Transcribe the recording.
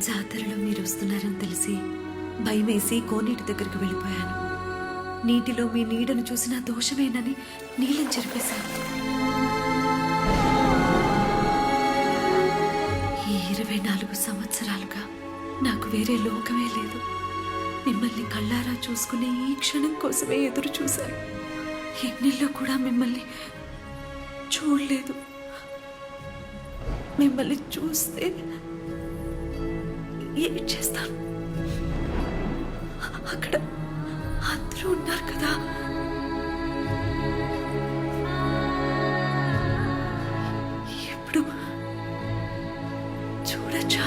జాతరలో మీరు వస్తున్నారని తెలిసి భయమేసి కోనేటి దగ్గరికి వెళ్ళిపోయాను. నీటిలో మీ నీడను చూసి నా దోషమేనని నీళ్ళని చెరిపేశాను. ఈ 24 సంవత్సరాలుగా నాకు వేరే లోకమే లేదు. మిమ్మల్ని కళ్ళారా చూసుకునే ఈ క్షణం కోసమే ఎదురు చూశాను. ఎన్నెల్లో కూడా మిమ్మల్ని చూడలేదు. మిమ్మల్ని చూస్తే ఏం చేస్తాను? అక్కడ అందరూ ఉన్నారు కదా. ఇప్పుడు చూడచ్చా?